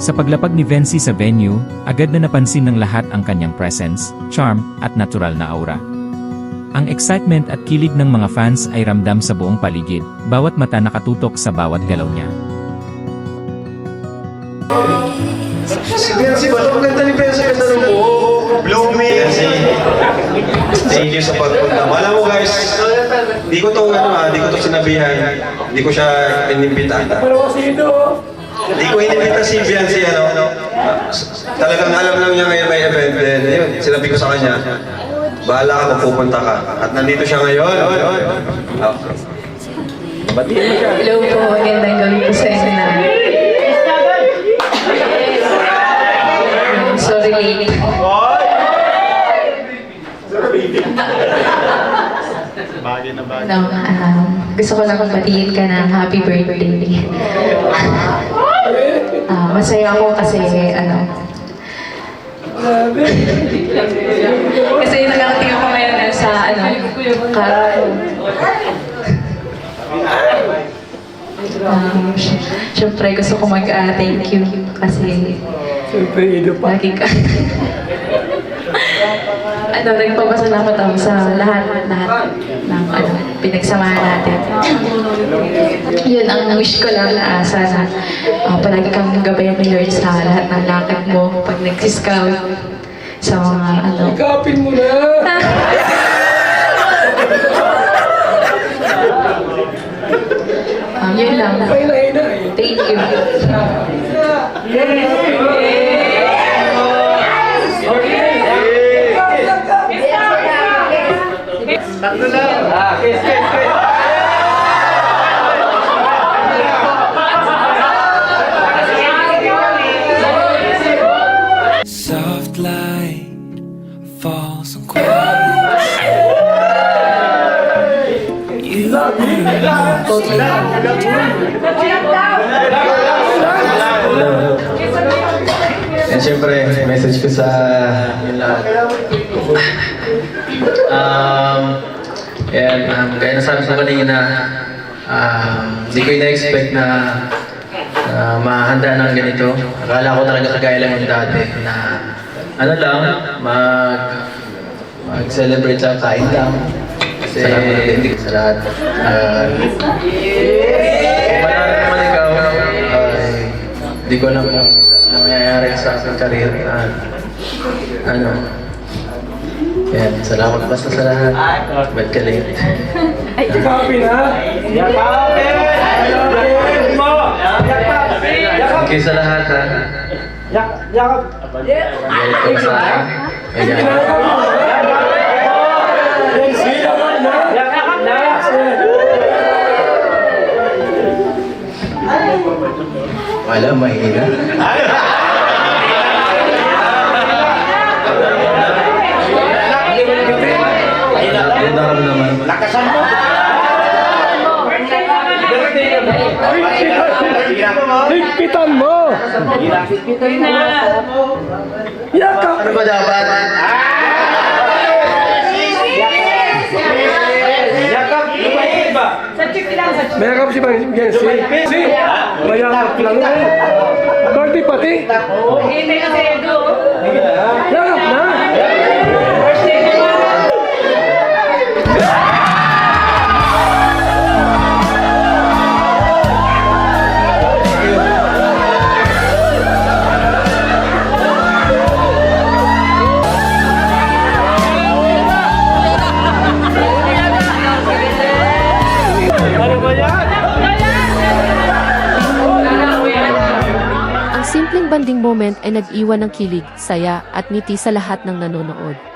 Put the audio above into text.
Sa paglapag ni Vency sa venue, agad na napansin ng lahat ang kanyang presence, charm, at natural na aura. Ang excitement at kilig ng mga fans ay ramdam sa buong paligid, bawat mata nakatutok sa bawat galaw niya. Si Benzi ba? Ang ganda ni Benzi, ganda ng buhok. Blooming. Thank you sa pagpunta. Alam mo guys, di ko to sinabihan. Di ko siya inimbita. Di ko inimbita si Benzi, talagang alam lang niya ngayon may event. Yun, sinabi ko sa kanya, bahala ka kung pupunta ka. At nandito siya ngayon. Batiin mo siya. Hello po, magandang gabi po sa inyo na. Sorry, lady. No, gusto ko lang batiin ka ng happy birthday. Masaya ako kasi, kasi nakarating ako ngayon sa, syempre gusto ko mag-thank you kasi lagi ka. Nagpapasalamat ako sa lahat ng pinagsamahan natin. Yun ang wish ko lang na sana palagi kang gabayan ni Lord sa lahat ng lakad mo pag nag-scout sa mga Ikapin mo na! yun lang. Thank you. Tatlo lang. Kiss. Soft light falls on quiet. You And syempre, message ko sa yun lahat. Gaya na sabi ko kanina, hindi ko ina-expect na mahanda ng ganito. Akala ko talaga kagaya lang yung dati na mag-celebrate sa kain lang. Kasi sa lahat. Marami naman ikaw, hindi ko alam na mayayari sa aking karir. Yan, salamat basta sa lahat. Ba't ka late? Ikapin ha! Thank you sa lahat ha. Yakap! Galit ko sa akin. Ayan. Wala, mahina. Lakasan mo! Higpitan mo! Yakap! Ano ba dapat? Yakap! Lumahit ba? Mayakap si Benzi. Mayakap lang eh. Birthday pati. Yakap na! Ang simpleng banding moment ay nag-iwan ng kilig, saya at ngiti sa lahat ng nanonood.